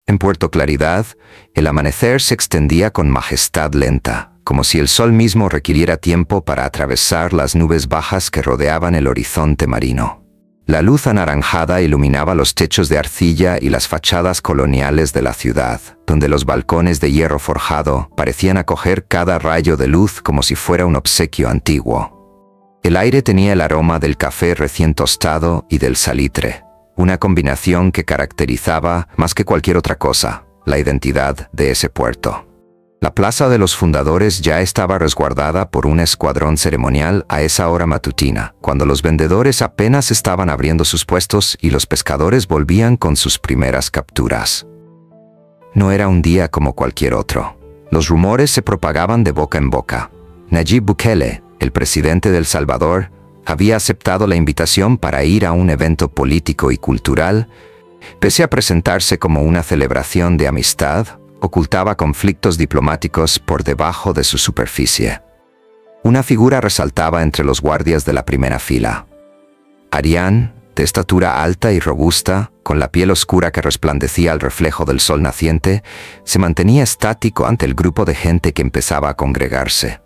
En Puerto Claridad, el amanecer se extendía con majestad lenta, como si el sol mismo requiriera tiempo para atravesar las nubes bajas que rodeaban el horizonte marino. La luz anaranjada iluminaba los techos de arcilla y las fachadas coloniales de la ciudad, donde los balcones de hierro forjado parecían acoger cada rayo de luz como si fuera un obsequio antiguo. El aire tenía el aroma del café recién tostado y del salitre, una combinación que caracterizaba, más que cualquier otra cosa, la identidad de ese puerto. La Plaza de los Fundadores ya estaba resguardada por un escuadrón ceremonial a esa hora matutina, cuando los vendedores apenas estaban abriendo sus puestos y los pescadores volvían con sus primeras capturas. No era un día como cualquier otro. Los rumores se propagaban de boca en boca. Nayib Bukele, el presidente de El Salvador, había aceptado la invitación para ir a un evento político y cultural, pese a presentarse como una celebración de amistad. Ocultaba conflictos diplomáticos por debajo de su superficie. Una figura resaltaba entre los guardias de la primera fila. Arián, de estatura alta y robusta, con la piel oscura que resplandecía al reflejo del sol naciente, se mantenía estático ante el grupo de gente que empezaba a congregarse.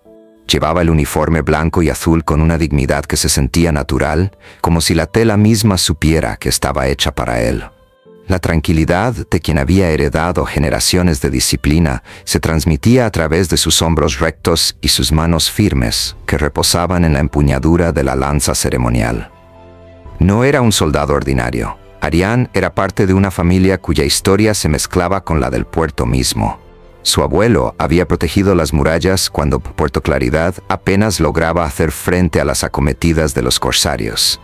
Llevaba el uniforme blanco y azul con una dignidad que se sentía natural, como si la tela misma supiera que estaba hecha para él. La tranquilidad de quien había heredado generaciones de disciplina se transmitía a través de sus hombros rectos y sus manos firmes, que reposaban en la empuñadura de la lanza ceremonial. No era un soldado ordinario. Arián era parte de una familia cuya historia se mezclaba con la del puerto mismo. Su abuelo había protegido las murallas cuando Puerto Claridad apenas lograba hacer frente a las acometidas de los corsarios.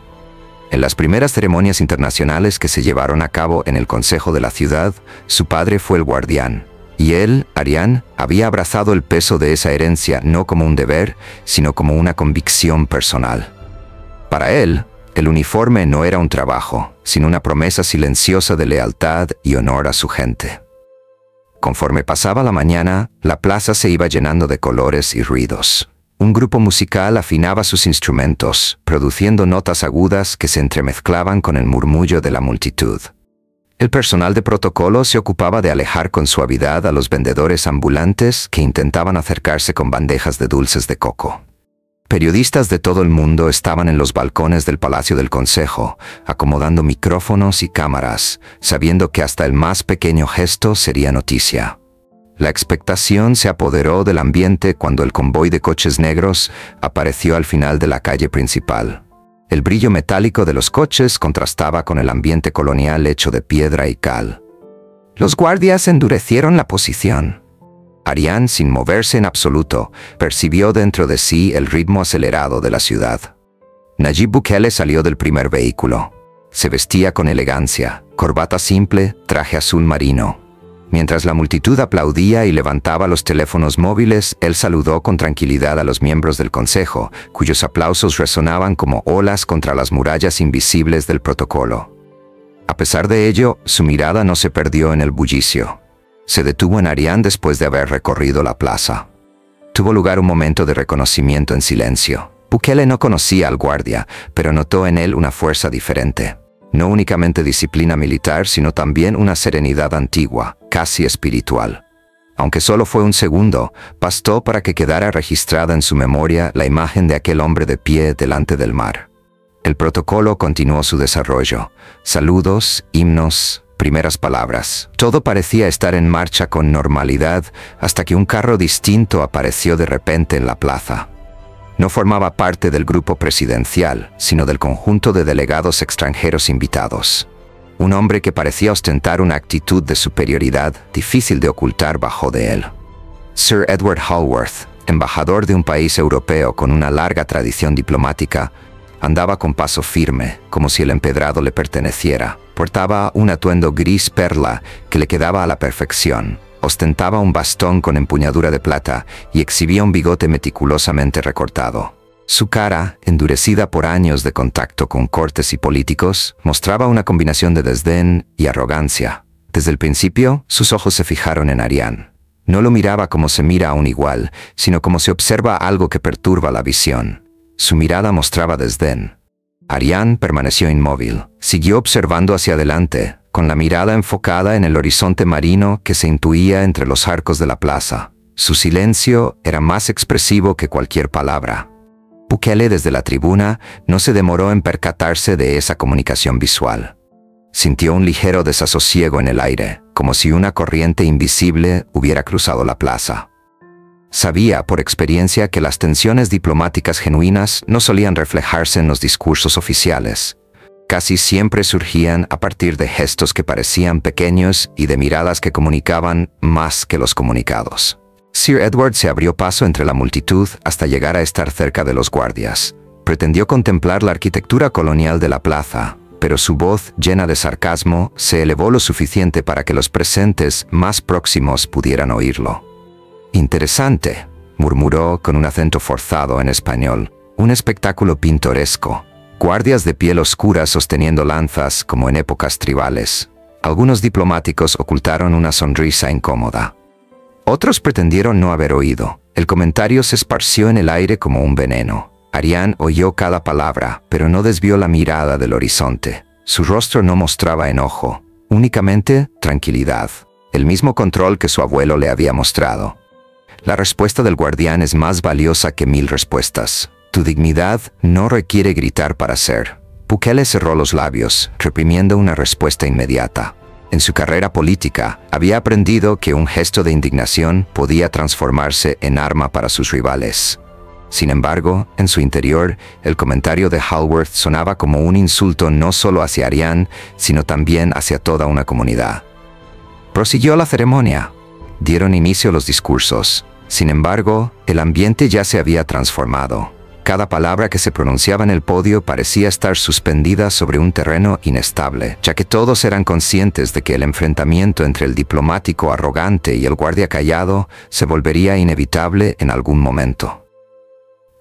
En las primeras ceremonias internacionales que se llevaron a cabo en el Consejo de la ciudad, su padre fue el guardián, y él, Arián, había abrazado el peso de esa herencia no como un deber, sino como una convicción personal. Para él, el uniforme no era un trabajo, sino una promesa silenciosa de lealtad y honor a su gente. Conforme pasaba la mañana, la plaza se iba llenando de colores y ruidos. Un grupo musical afinaba sus instrumentos, produciendo notas agudas que se entremezclaban con el murmullo de la multitud. El personal de protocolo se ocupaba de alejar con suavidad a los vendedores ambulantes que intentaban acercarse con bandejas de dulces de coco. Periodistas de todo el mundo estaban en los balcones del Palacio del Consejo, acomodando micrófonos y cámaras, sabiendo que hasta el más pequeño gesto sería noticia. La expectación se apoderó del ambiente cuando el convoy de coches negros apareció al final de la calle principal. El brillo metálico de los coches contrastaba con el ambiente colonial hecho de piedra y cal. Los guardias endurecieron la posición. Arián, sin moverse en absoluto, percibió dentro de sí el ritmo acelerado de la ciudad. Nayib Bukele salió del primer vehículo. Se vestía con elegancia, corbata simple, traje azul marino. Mientras la multitud aplaudía y levantaba los teléfonos móviles, él saludó con tranquilidad a los miembros del consejo, cuyos aplausos resonaban como olas contra las murallas invisibles del protocolo. A pesar de ello, su mirada no se perdió en el bullicio. Se detuvo en Arián después de haber recorrido la plaza. Tuvo lugar un momento de reconocimiento en silencio. Bukele no conocía al guardia, pero notó en él una fuerza diferente. No únicamente disciplina militar, sino también una serenidad antigua, casi espiritual. Aunque solo fue un segundo, bastó para que quedara registrada en su memoria la imagen de aquel hombre de pie delante del mar. El protocolo continuó su desarrollo. Saludos, himnos, primeras palabras. Todo parecía estar en marcha con normalidad hasta que un carro distinto apareció de repente en la plaza. No formaba parte del grupo presidencial, sino del conjunto de delegados extranjeros invitados. Un hombre que parecía ostentar una actitud de superioridad difícil de ocultar bajó de él. Sir Edward Hallworth, embajador de un país europeo con una larga tradición diplomática, andaba con paso firme, como si el empedrado le perteneciera. Portaba un atuendo gris perla que le quedaba a la perfección. Ostentaba un bastón con empuñadura de plata y exhibía un bigote meticulosamente recortado. Su cara, endurecida por años de contacto con cortes y políticos, mostraba una combinación de desdén y arrogancia. Desde el principio, sus ojos se fijaron en Arián. No lo miraba como se mira a un igual, sino como se observa algo que perturba la visión. Su mirada mostraba desdén. Arián permaneció inmóvil. Siguió observando hacia adelante, con la mirada enfocada en el horizonte marino que se intuía entre los arcos de la plaza. Su silencio era más expresivo que cualquier palabra. Bukele desde la tribuna no se demoró en percatarse de esa comunicación visual. Sintió un ligero desasosiego en el aire, como si una corriente invisible hubiera cruzado la plaza. Sabía por experiencia que las tensiones diplomáticas genuinas no solían reflejarse en los discursos oficiales. Casi siempre surgían a partir de gestos que parecían pequeños y de miradas que comunicaban más que los comunicados. Sir Edward se abrió paso entre la multitud hasta llegar a estar cerca de los guardias. Pretendió contemplar la arquitectura colonial de la plaza, pero su voz, llena de sarcasmo, se elevó lo suficiente para que los presentes más próximos pudieran oírlo. «Interesante», murmuró con un acento forzado en español. «Un espectáculo pintoresco. Guardias de piel oscura sosteniendo lanzas como en épocas tribales». Algunos diplomáticos ocultaron una sonrisa incómoda. Otros pretendieron no haber oído. El comentario se esparció en el aire como un veneno. Ariane oyó cada palabra, pero no desvió la mirada del horizonte. Su rostro no mostraba enojo, únicamente tranquilidad, el mismo control que su abuelo le había mostrado. La respuesta del guardián es más valiosa que 1000 respuestas. Tu dignidad no requiere gritar para ser. Bukele cerró los labios, reprimiendo una respuesta inmediata. En su carrera política, había aprendido que un gesto de indignación podía transformarse en arma para sus rivales. Sin embargo, en su interior, el comentario de Hallworth sonaba como un insulto no solo hacia Ariane, sino también hacia toda una comunidad. Prosiguió la ceremonia. Dieron inicio los discursos. Sin embargo, el ambiente ya se había transformado. Cada palabra que se pronunciaba en el podio parecía estar suspendida sobre un terreno inestable, ya que todos eran conscientes de que el enfrentamiento entre el diplomático arrogante y el guardia callado se volvería inevitable en algún momento.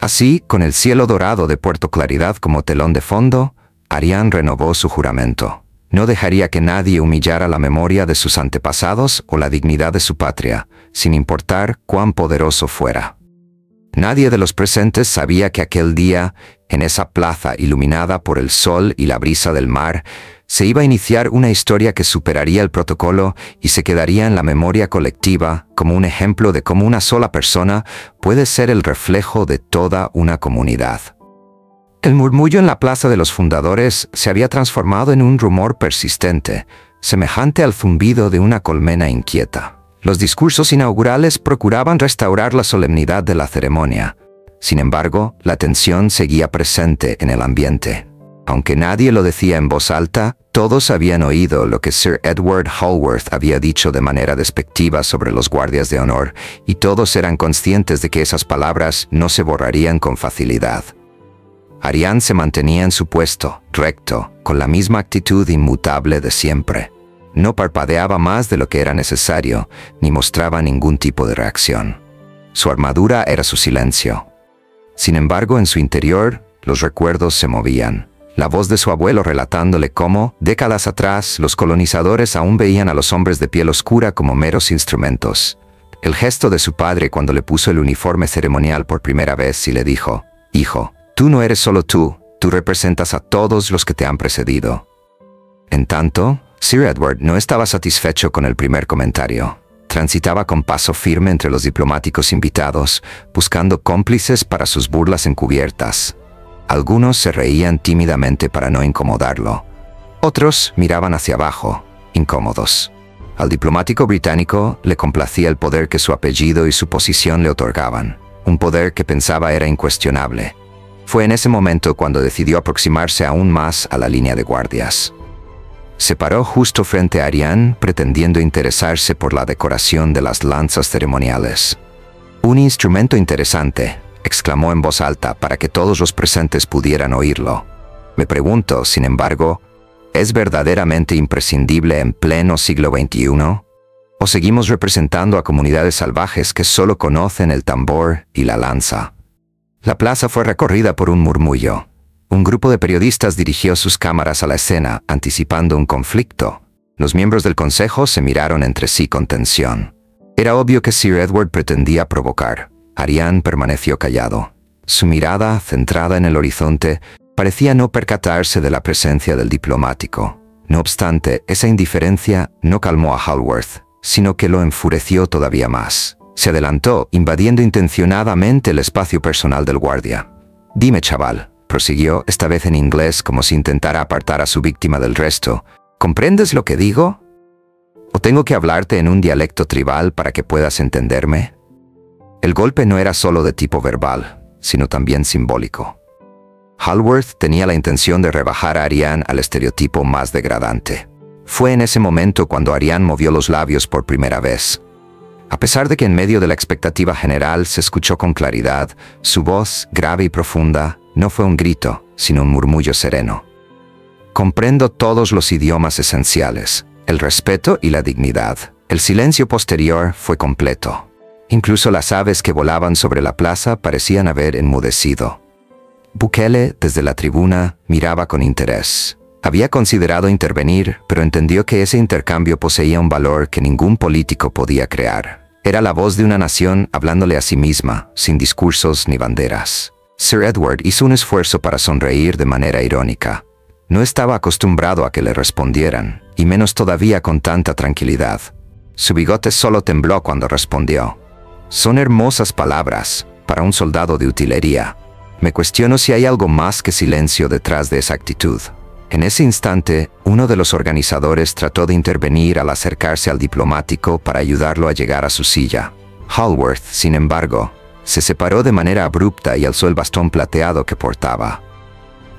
Así, con el cielo dorado de Puerto Claridad como telón de fondo, Ariane renovó su juramento. No dejaría que nadie humillara la memoria de sus antepasados o la dignidad de su patria, sin importar cuán poderoso fuera. Nadie de los presentes sabía que aquel día, en esa plaza iluminada por el sol y la brisa del mar, se iba a iniciar una historia que superaría el protocolo y se quedaría en la memoria colectiva como un ejemplo de cómo una sola persona puede ser el reflejo de toda una comunidad. El murmullo en la Plaza de los Fundadores se había transformado en un rumor persistente, semejante al zumbido de una colmena inquieta. Los discursos inaugurales procuraban restaurar la solemnidad de la ceremonia. Sin embargo, la tensión seguía presente en el ambiente. Aunque nadie lo decía en voz alta, todos habían oído lo que Sir Edward Hallworth había dicho de manera despectiva sobre los guardias de honor, y todos eran conscientes de que esas palabras no se borrarían con facilidad. Ariane se mantenía en su puesto, recto, con la misma actitud inmutable de siempre. No parpadeaba más de lo que era necesario, ni mostraba ningún tipo de reacción. Su armadura era su silencio. Sin embargo, en su interior, los recuerdos se movían. La voz de su abuelo relatándole cómo, décadas atrás, los colonizadores aún veían a los hombres de piel oscura como meros instrumentos. El gesto de su padre cuando le puso el uniforme ceremonial por primera vez y le dijo, «Hijo, tú no eres solo tú representas a todos los que te han precedido». En tanto, Sir Edward no estaba satisfecho con el primer comentario. Transitaba con paso firme entre los diplomáticos invitados, buscando cómplices para sus burlas encubiertas. Algunos se reían tímidamente para no incomodarlo. Otros miraban hacia abajo, incómodos. Al diplomático británico le complacía el poder que su apellido y su posición le otorgaban, un poder que pensaba era incuestionable. Fue en ese momento cuando decidió aproximarse aún más a la línea de guardias. Se paró justo frente a Ariane, pretendiendo interesarse por la decoración de las lanzas ceremoniales. «Un instrumento interesante», exclamó en voz alta para que todos los presentes pudieran oírlo. Me pregunto, sin embargo, ¿es verdaderamente imprescindible en pleno siglo XXI? ¿O seguimos representando a comunidades salvajes que solo conocen el tambor y la lanza? La plaza fue recorrida por un murmullo. Un grupo de periodistas dirigió sus cámaras a la escena, anticipando un conflicto. Los miembros del consejo se miraron entre sí con tensión. Era obvio que Sir Edward pretendía provocar. Ariane permaneció callado. Su mirada, centrada en el horizonte, parecía no percatarse de la presencia del diplomático. No obstante, esa indiferencia no calmó a Hallworth, sino que lo enfureció todavía más. Se adelantó, invadiendo intencionadamente el espacio personal del guardia. «Dime, chaval», prosiguió, esta vez en inglés como si intentara apartar a su víctima del resto. «¿Comprendes lo que digo? ¿O tengo que hablarte en un dialecto tribal para que puedas entenderme?» El golpe no era solo de tipo verbal, sino también simbólico. Hallworth tenía la intención de rebajar a Ariane al estereotipo más degradante. Fue en ese momento cuando Ariane movió los labios por primera vez. A pesar de que en medio de la expectativa general se escuchó con claridad, su voz, grave y profunda, no fue un grito, sino un murmullo sereno. «Comprendo todos los idiomas esenciales, el respeto y la dignidad». El silencio posterior fue completo. Incluso las aves que volaban sobre la plaza parecían haber enmudecido. Bukele, desde la tribuna, miraba con interés. Había considerado intervenir, pero entendió que ese intercambio poseía un valor que ningún político podía crear. Era la voz de una nación hablándole a sí misma, sin discursos ni banderas. Sir Edward hizo un esfuerzo para sonreír de manera irónica. No estaba acostumbrado a que le respondieran, y menos todavía con tanta tranquilidad. Su bigote solo tembló cuando respondió. «Son hermosas palabras para un soldado de utilería. Me cuestiono si hay algo más que silencio detrás de esa actitud». En ese instante, uno de los organizadores trató de intervenir al acercarse al diplomático para ayudarlo a llegar a su silla. Hallworth, sin embargo, se separó de manera abrupta y alzó el bastón plateado que portaba.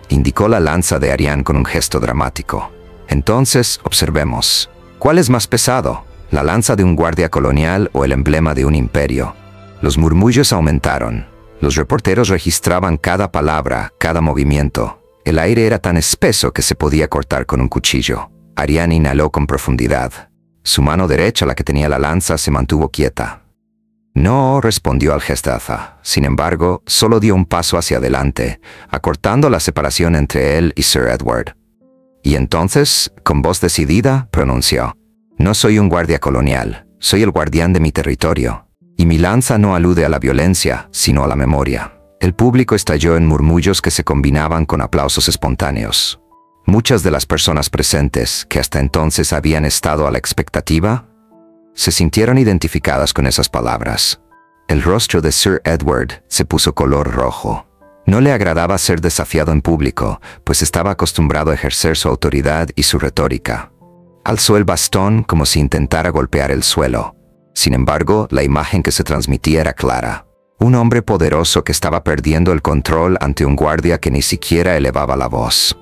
Indicó la lanza de Ariane con un gesto dramático. «Entonces, observemos. ¿Cuál es más pesado? ¿La lanza de un guardia colonial o el emblema de un imperio?» Los murmullos aumentaron. Los reporteros registraban cada palabra, cada movimiento. El aire era tan espeso que se podía cortar con un cuchillo. Ariane inhaló con profundidad. Su mano derecha, la que tenía la lanza, se mantuvo quieta. «No», respondió Algestaza. Sin embargo, solo dio un paso hacia adelante, acortando la separación entre él y Sir Edward. Y entonces, con voz decidida, pronunció: «No soy un guardia colonial, soy el guardián de mi territorio. Y mi lanza no alude a la violencia, sino a la memoria». El público estalló en murmullos que se combinaban con aplausos espontáneos. Muchas de las personas presentes, que hasta entonces habían estado a la expectativa, se sintieron identificadas con esas palabras. El rostro de Sir Edward se puso color rojo. No le agradaba ser desafiado en público, pues estaba acostumbrado a ejercer su autoridad y su retórica. Alzó el bastón como si intentara golpear el suelo. Sin embargo, la imagen que se transmitía era clara. Un hombre poderoso que estaba perdiendo el control ante un guardia que ni siquiera elevaba la voz.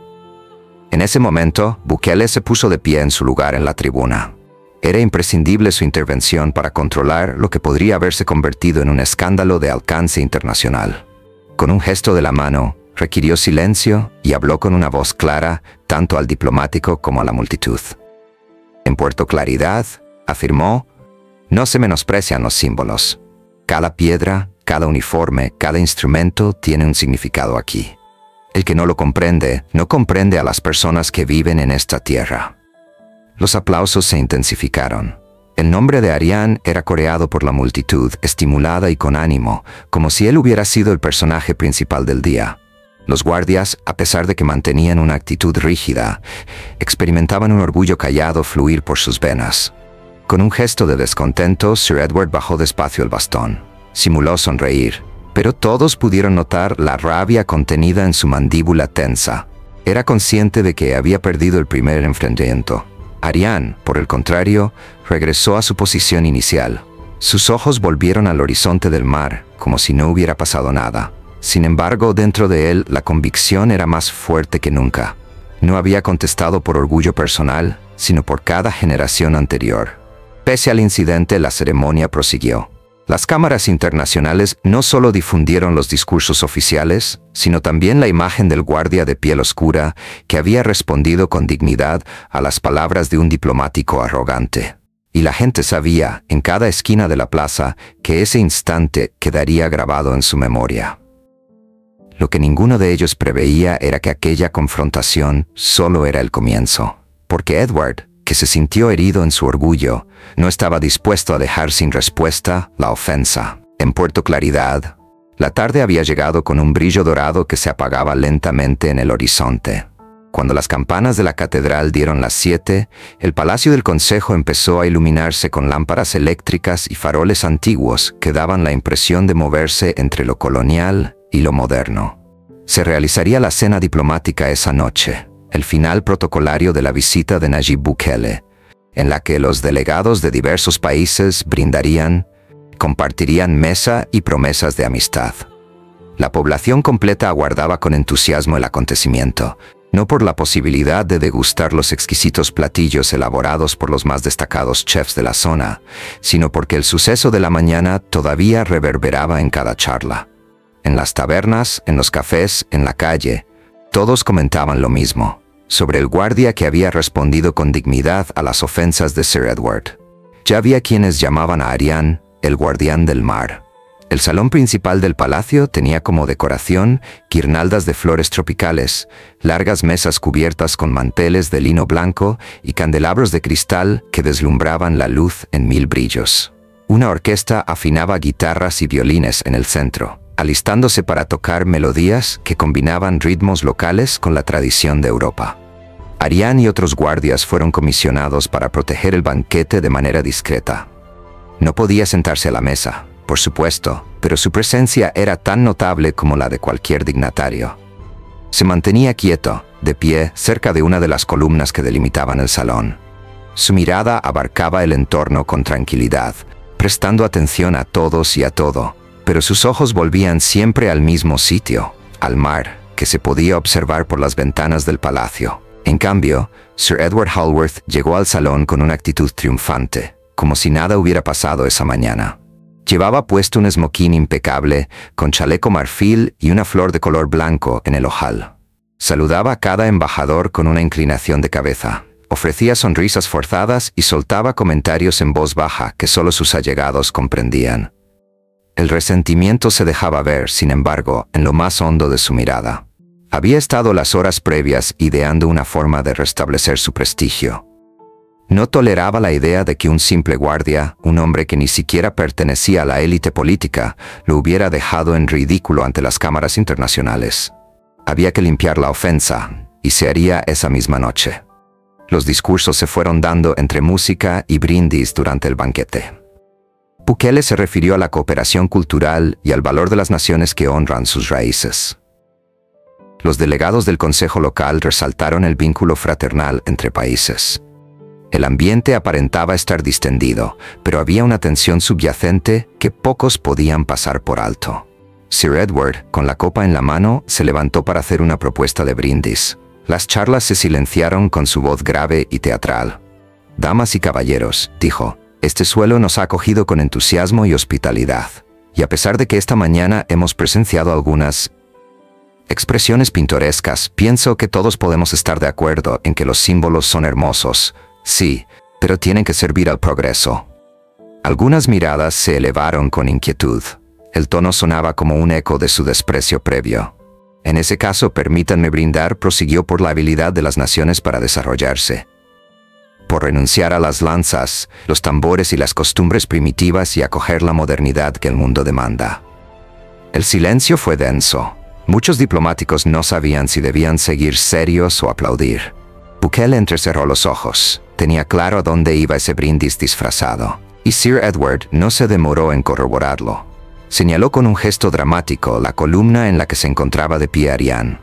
En ese momento, Bukele se puso de pie en su lugar en la tribuna. Era imprescindible su intervención para controlar lo que podría haberse convertido en un escándalo de alcance internacional. Con un gesto de la mano, requirió silencio y habló con una voz clara tanto al diplomático como a la multitud. En Puerto Claridad, afirmó, «No se menosprecian los símbolos. Cada piedra, cada uniforme, cada instrumento tiene un significado aquí. El que no lo comprende, no comprende a las personas que viven en esta tierra». Los aplausos se intensificaron. El nombre de Ariane era coreado por la multitud, estimulada y con ánimo, como si él hubiera sido el personaje principal del día. Los guardias, a pesar de que mantenían una actitud rígida, experimentaban un orgullo callado fluir por sus venas. Con un gesto de descontento, Sir Edward bajó despacio el bastón. Simuló sonreír, pero todos pudieron notar la rabia contenida en su mandíbula tensa. Era consciente de que había perdido el primer enfrentamiento. Ariane, por el contrario, regresó a su posición inicial. Sus ojos volvieron al horizonte del mar, como si no hubiera pasado nada. Sin embargo, dentro de él, la convicción era más fuerte que nunca. No había contestado por orgullo personal, sino por cada generación anterior. Pese al incidente, la ceremonia prosiguió. Las cámaras internacionales no solo difundieron los discursos oficiales, sino también la imagen del guardia de piel oscura que había respondido con dignidad a las palabras de un diplomático arrogante. Y la gente sabía, en cada esquina de la plaza, que ese instante quedaría grabado en su memoria. Lo que ninguno de ellos preveía era que aquella confrontación solo era el comienzo, porque Edward, que se sintió herido en su orgullo, no estaba dispuesto a dejar sin respuesta la ofensa. En Puerto Claridad, la tarde había llegado con un brillo dorado que se apagaba lentamente en el horizonte. Cuando las campanas de la catedral dieron las 7, el Palacio del Consejo empezó a iluminarse con lámparas eléctricas y faroles antiguos que daban la impresión de moverse entre lo colonial y lo moderno. Se realizaría la cena diplomática esa noche, el final protocolario de la visita de Nayib Bukele, en la que los delegados de diversos países compartirían mesa y promesas de amistad. La población completa aguardaba con entusiasmo el acontecimiento, no por la posibilidad de degustar los exquisitos platillos elaborados por los más destacados chefs de la zona, sino porque el suceso de la mañana todavía reverberaba en cada charla. En las tabernas, en los cafés, en la calle, todos comentaban lo mismo, sobre el guardia que había respondido con dignidad a las ofensas de Sir Edward. Ya había quienes llamaban a Arián el guardián del mar. El salón principal del palacio tenía como decoración guirnaldas de flores tropicales, largas mesas cubiertas con manteles de lino blanco y candelabros de cristal que deslumbraban la luz en 1000 brillos. Una orquesta afinaba guitarras y violines en el centro, alistándose para tocar melodías que combinaban ritmos locales con la tradición de Europa. Arián y otros guardias fueron comisionados para proteger el banquete de manera discreta. No podía sentarse a la mesa, por supuesto, pero su presencia era tan notable como la de cualquier dignatario. Se mantenía quieto, de pie, cerca de una de las columnas que delimitaban el salón. Su mirada abarcaba el entorno con tranquilidad, prestando atención a todos y a todo, pero sus ojos volvían siempre al mismo sitio, al mar, que se podía observar por las ventanas del palacio. En cambio, Sir Edward Hallworth llegó al salón con una actitud triunfante, como si nada hubiera pasado esa mañana. Llevaba puesto un esmoquín impecable, con chaleco marfil y una flor de color blanco en el ojal. Saludaba a cada embajador con una inclinación de cabeza, ofrecía sonrisas forzadas y soltaba comentarios en voz baja que solo sus allegados comprendían. El resentimiento se dejaba ver, sin embargo, en lo más hondo de su mirada. Había estado las horas previas ideando una forma de restablecer su prestigio. No toleraba la idea de que un simple guardia, un hombre que ni siquiera pertenecía a la élite política, lo hubiera dejado en ridículo ante las cámaras internacionales. Había que limpiar la ofensa, y se haría esa misma noche. Los discursos se fueron dando entre música y brindis durante el banquete. Bukele se refirió a la cooperación cultural y al valor de las naciones que honran sus raíces. Los delegados del Consejo Local resaltaron el vínculo fraternal entre países. El ambiente aparentaba estar distendido, pero había una tensión subyacente que pocos podían pasar por alto. Sir Edward, con la copa en la mano, se levantó para hacer una propuesta de brindis. Las charlas se silenciaron con su voz grave y teatral. «Damas y caballeros», dijo, «este suelo nos ha acogido con entusiasmo y hospitalidad. Y a pesar de que esta mañana hemos presenciado algunas expresiones pintorescas, pienso que todos podemos estar de acuerdo en que los símbolos son hermosos. Sí, pero tienen que servir al progreso». Algunas miradas se elevaron con inquietud. El tono sonaba como un eco de su desprecio previo. «En ese caso, permítanme brindar», prosiguió, «por la habilidad de las naciones para desarrollarse, por renunciar a las lanzas, los tambores y las costumbres primitivas y acoger la modernidad que el mundo demanda». El silencio fue denso. Muchos diplomáticos no sabían si debían seguir serios o aplaudir. Bukele entrecerró los ojos. Tenía claro a dónde iba ese brindis disfrazado, y Sir Edward no se demoró en corroborarlo. Señaló con un gesto dramático la columna en la que se encontraba de pie Arián.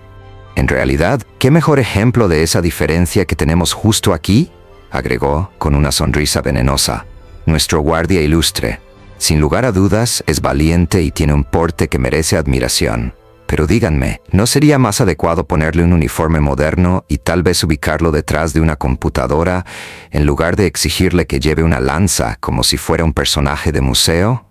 «En realidad, ¿qué mejor ejemplo de esa diferencia que tenemos justo aquí?», agregó, con una sonrisa venenosa. «Nuestro guardia ilustre. Sin lugar a dudas, es valiente y tiene un porte que merece admiración. Pero díganme, ¿no sería más adecuado ponerle un uniforme moderno y tal vez ubicarlo detrás de una computadora en lugar de exigirle que lleve una lanza como si fuera un personaje de museo?»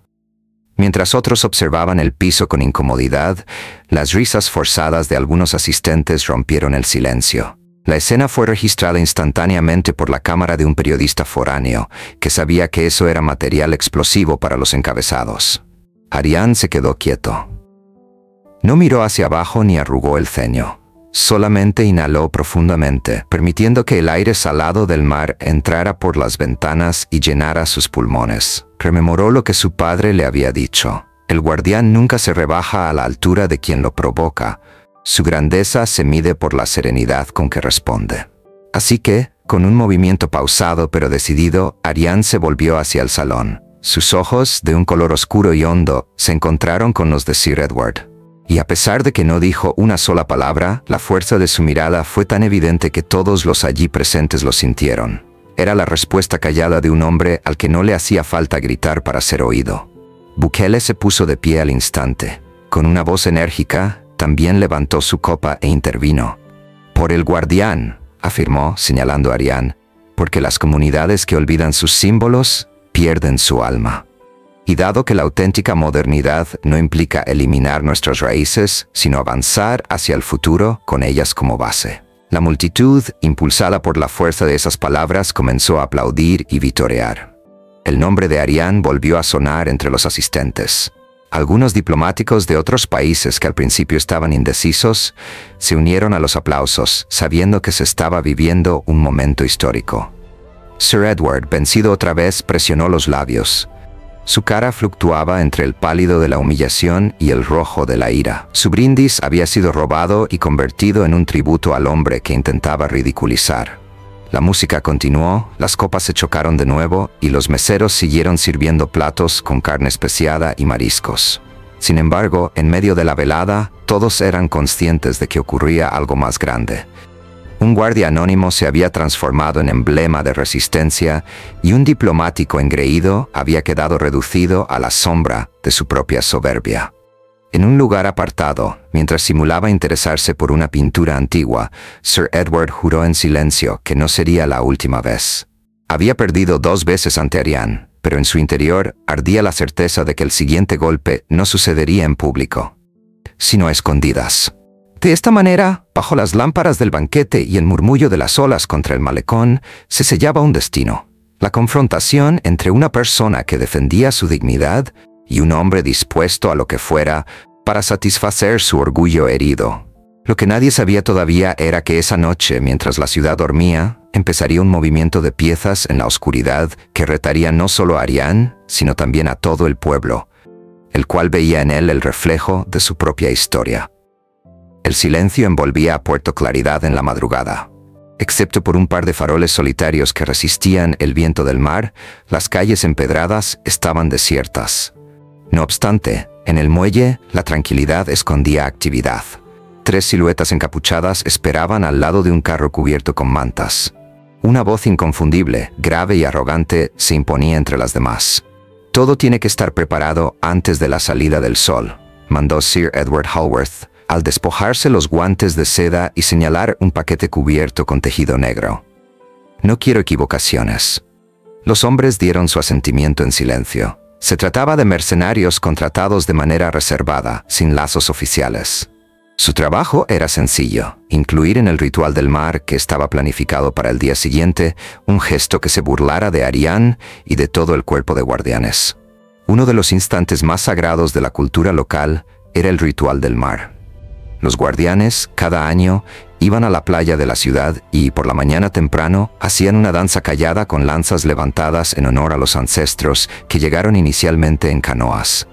Mientras otros observaban el piso con incomodidad, las risas forzadas de algunos asistentes rompieron el silencio. La escena fue registrada instantáneamente por la cámara de un periodista foráneo, que sabía que eso era material explosivo para los encabezados. Arián se quedó quieto. No miró hacia abajo ni arrugó el ceño. Solamente inhaló profundamente, permitiendo que el aire salado del mar entrara por las ventanas y llenara sus pulmones. Rememoró lo que su padre le había dicho. El guardián nunca se rebaja a la altura de quien lo provoca, Su grandeza se mide por la serenidad con que responde. Así que, con un movimiento pausado pero decidido, Ariane se volvió hacia el salón. Sus ojos, de un color oscuro y hondo, se encontraron con los de Sir Edward. Y a pesar de que no dijo una sola palabra, la fuerza de su mirada fue tan evidente que todos los allí presentes lo sintieron. Era la respuesta callada de un hombre al que no le hacía falta gritar para ser oído. Bukele se puso de pie al instante. Con una voz enérgica, también levantó su copa e intervino. «Por el guardián», afirmó, señalando a Ariane, «porque las comunidades que olvidan sus símbolos pierden su alma». Y dado que la auténtica modernidad no implica eliminar nuestras raíces, sino avanzar hacia el futuro con ellas como base. La multitud, impulsada por la fuerza de esas palabras, comenzó a aplaudir y vitorear. El nombre de Ariane volvió a sonar entre los asistentes. Algunos diplomáticos de otros países que al principio estaban indecisos, se unieron a los aplausos, sabiendo que se estaba viviendo un momento histórico. Sir Edward, vencido otra vez, presionó los labios. Su cara fluctuaba entre el pálido de la humillación y el rojo de la ira. Su brindis había sido robado y convertido en un tributo al hombre que intentaba ridiculizar. La música continuó, las copas se chocaron de nuevo y los meseros siguieron sirviendo platos con carne especiada y mariscos. Sin embargo, en medio de la velada, todos eran conscientes de que ocurría algo más grande. Un guardia anónimo se había transformado en emblema de resistencia y un diplomático engreído había quedado reducido a la sombra de su propia soberbia. En un lugar apartado, mientras simulaba interesarse por una pintura antigua, Sir Edward juró en silencio que no sería la última vez. Había perdido 2 veces ante Ariane, pero en su interior ardía la certeza de que el siguiente golpe no sucedería en público, sino a escondidas. De esta manera, bajo las lámparas del banquete y el murmullo de las olas contra el malecón, se sellaba un destino: la confrontación entre una persona que defendía su dignidad y un hombre dispuesto a lo que fuera para satisfacer su orgullo herido. Lo que nadie sabía todavía era que esa noche, mientras la ciudad dormía, empezaría un movimiento de piezas en la oscuridad que retaría no solo a Ariane, sino también a todo el pueblo, el cual veía en él el reflejo de su propia historia. El silencio envolvía a Puerto Claridad en la madrugada. Excepto por un par de faroles solitarios que resistían el viento del mar, las calles empedradas estaban desiertas. No obstante, en el muelle, la tranquilidad escondía actividad. 3 siluetas encapuchadas esperaban al lado de un carro cubierto con mantas. Una voz inconfundible, grave y arrogante, se imponía entre las demás. «Todo tiene que estar preparado antes de la salida del sol», mandó Sir Edward Haworth, al despojarse los guantes de seda y señalar un paquete cubierto con tejido negro. «No quiero equivocaciones». Los hombres dieron su asentimiento en silencio. Se trataba de mercenarios contratados de manera reservada, sin lazos oficiales. Su trabajo era sencillo: incluir en el ritual del mar que estaba planificado para el día siguiente un gesto que se burlara de Ariane y de todo el cuerpo de guardianes. Uno de los instantes más sagrados de la cultura local era el ritual del mar. Los guardianes, cada año, iban a la playa de la ciudad y, por la mañana temprano, hacían una danza callada con lanzas levantadas en honor a los ancestros que llegaron inicialmente en canoas.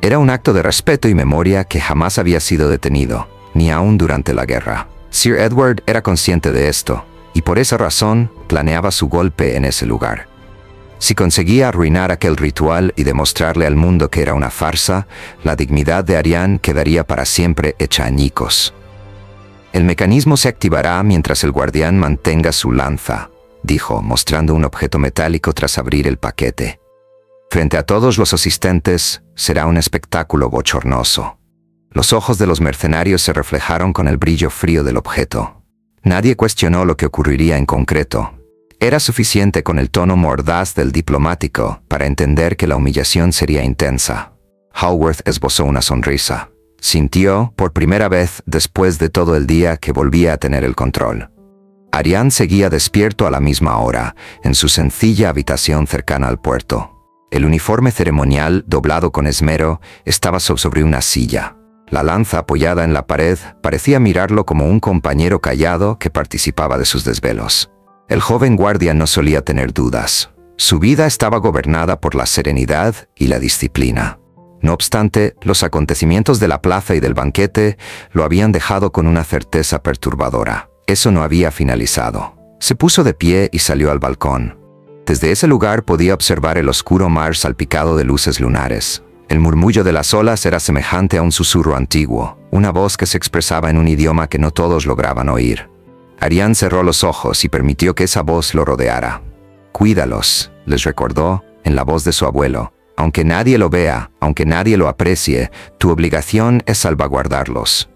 Era un acto de respeto y memoria que jamás había sido detenido, ni aún durante la guerra. Sir Edward era consciente de esto, y por esa razón planeaba su golpe en ese lugar. Si conseguía arruinar aquel ritual y demostrarle al mundo que era una farsa, la dignidad de Ariane quedaría para siempre hecha añicos. «El mecanismo se activará mientras el guardián mantenga su lanza», dijo, mostrando un objeto metálico tras abrir el paquete. «Frente a todos los asistentes, será un espectáculo bochornoso». Los ojos de los mercenarios se reflejaron con el brillo frío del objeto. Nadie cuestionó lo que ocurriría en concreto. Era suficiente con el tono mordaz del diplomático para entender que la humillación sería intensa. Haworth esbozó una sonrisa. Sintió, por primera vez después de todo el día, que volvía a tener el control. Ariane seguía despierto a la misma hora, en su sencilla habitación cercana al puerto. El uniforme ceremonial, doblado con esmero, estaba sobre una silla. La lanza apoyada en la pared parecía mirarlo como un compañero callado que participaba de sus desvelos. El joven guardia no solía tener dudas. Su vida estaba gobernada por la serenidad y la disciplina. No obstante, los acontecimientos de la plaza y del banquete lo habían dejado con una certeza perturbadora. Eso no había finalizado. Se puso de pie y salió al balcón. Desde ese lugar podía observar el oscuro mar salpicado de luces lunares. El murmullo de las olas era semejante a un susurro antiguo, una voz que se expresaba en un idioma que no todos lograban oír. Ariane cerró los ojos y permitió que esa voz lo rodeara. «Cuídalos», les recordó, en la voz de su abuelo. «Aunque nadie lo vea, aunque nadie lo aprecie, tu obligación es salvaguardarlos».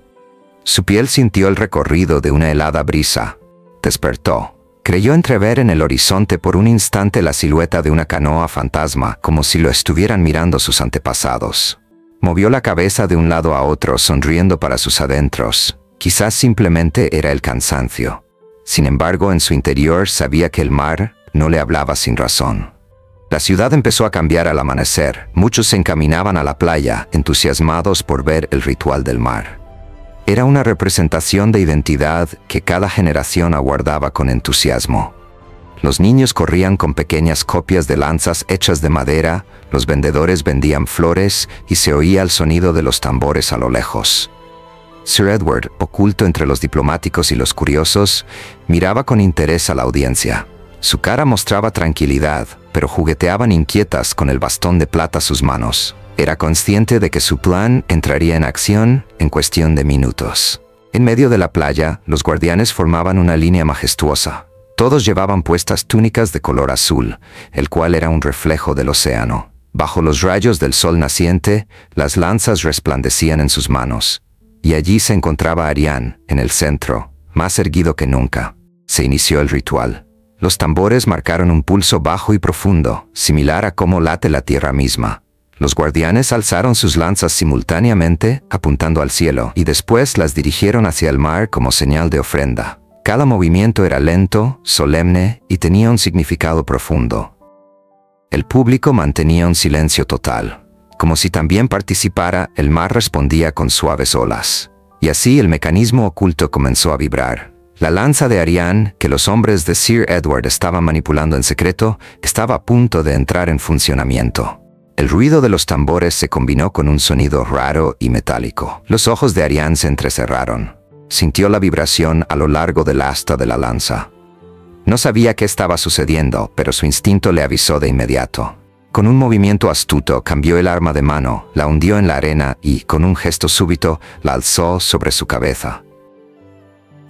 Su piel sintió el recorrido de una helada brisa. Despertó. Creyó entrever en el horizonte por un instante la silueta de una canoa fantasma, como si lo estuvieran mirando sus antepasados. Movió la cabeza de un lado a otro, sonriendo para sus adentros. Quizás simplemente era el cansancio. Sin embargo, en su interior sabía que el mar no le hablaba sin razón. La ciudad empezó a cambiar al amanecer. Muchos se encaminaban a la playa, entusiasmados por ver el ritual del mar. Era una representación de identidad que cada generación aguardaba con entusiasmo. Los niños corrían con pequeñas copias de lanzas hechas de madera, los vendedores vendían flores y se oía el sonido de los tambores a lo lejos. Sir Edward, oculto entre los diplomáticos y los curiosos, miraba con interés a la audiencia. Su cara mostraba tranquilidad, pero jugueteaban inquietas con el bastón de plata sus manos. Era consciente de que su plan entraría en acción en cuestión de minutos. En medio de la playa, los guardianes formaban una línea majestuosa. Todos llevaban puestas túnicas de color azul, el cual era un reflejo del océano. Bajo los rayos del sol naciente, las lanzas resplandecían en sus manos. Y allí se encontraba Ariane, en el centro, más erguido que nunca. Se inició el ritual. Los tambores marcaron un pulso bajo y profundo, similar a cómo late la tierra misma. Los guardianes alzaron sus lanzas simultáneamente, apuntando al cielo, y después las dirigieron hacia el mar como señal de ofrenda. Cada movimiento era lento, solemne y tenía un significado profundo. El público mantenía un silencio total. Como si también participara, el mar respondía con suaves olas. Y así el mecanismo oculto comenzó a vibrar. La lanza de Ariane, que los hombres de Sir Edward estaban manipulando en secreto, estaba a punto de entrar en funcionamiento. El ruido de los tambores se combinó con un sonido raro y metálico. Los ojos de Ariane se entrecerraron. Sintió la vibración a lo largo del asta de la lanza. No sabía qué estaba sucediendo, pero su instinto le avisó de inmediato. Con un movimiento astuto cambió el arma de mano, la hundió en la arena y, con un gesto súbito, la alzó sobre su cabeza.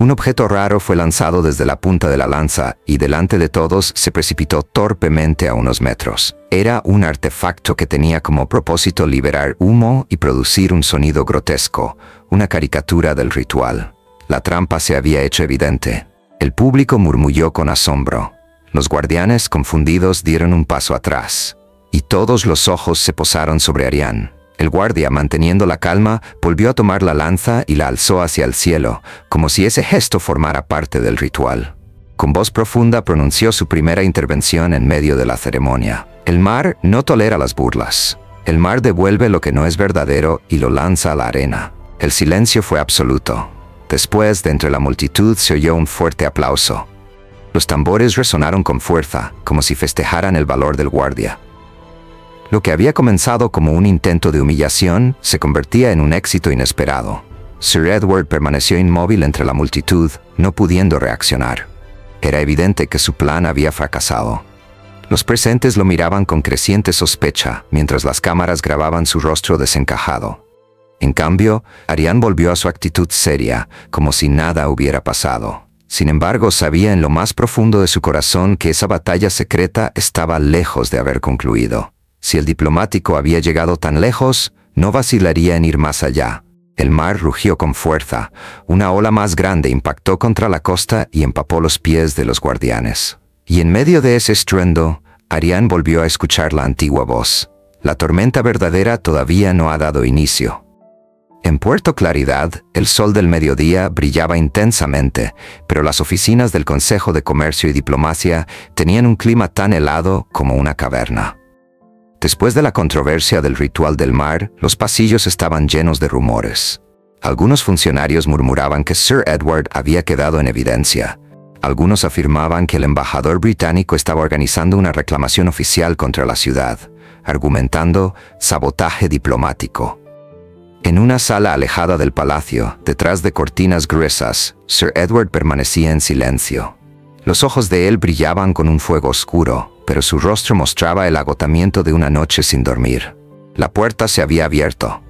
Un objeto raro fue lanzado desde la punta de la lanza y delante de todos se precipitó torpemente a unos metros. Era un artefacto que tenía como propósito liberar humo y producir un sonido grotesco, una caricatura del ritual. La trampa se había hecho evidente. El público murmulló con asombro. Los guardianes, confundidos, dieron un paso atrás. Y todos los ojos se posaron sobre Ariane. El guardia, manteniendo la calma, volvió a tomar la lanza y la alzó hacia el cielo, como si ese gesto formara parte del ritual. Con voz profunda pronunció su primera intervención en medio de la ceremonia. El mar no tolera las burlas. El mar devuelve lo que no es verdadero y lo lanza a la arena. El silencio fue absoluto. Después, de entre la multitud, se oyó un fuerte aplauso. Los tambores resonaron con fuerza, como si festejaran el valor del guardia. Lo que había comenzado como un intento de humillación se convertía en un éxito inesperado. Sir Edward permaneció inmóvil entre la multitud, no pudiendo reaccionar. Era evidente que su plan había fracasado. Los presentes lo miraban con creciente sospecha, mientras las cámaras grababan su rostro desencajado. En cambio, Ariane volvió a su actitud seria, como si nada hubiera pasado. Sin embargo, sabía en lo más profundo de su corazón que esa batalla secreta estaba lejos de haber concluido. Si el diplomático había llegado tan lejos, no vacilaría en ir más allá. El mar rugió con fuerza. Una ola más grande impactó contra la costa y empapó los pies de los guardianes. Y en medio de ese estruendo, Ariane volvió a escuchar la antigua voz. La tormenta verdadera todavía no ha dado inicio. En Puerto Claridad, el sol del mediodía brillaba intensamente, pero las oficinas del Consejo de Comercio y Diplomacia tenían un clima tan helado como una caverna. Después de la controversia del ritual del mar, los pasillos estaban llenos de rumores. Algunos funcionarios murmuraban que Sir Edward había quedado en evidencia. Algunos afirmaban que el embajador británico estaba organizando una reclamación oficial contra la ciudad. argumentando sabotaje diplomático. En una sala alejada del palacio, detrás de cortinas gruesas, Sir Edward permanecía en silencio. Los ojos de él brillaban con un fuego oscuro, pero su rostro mostraba el agotamiento de una noche sin dormir. La puerta se había abierto.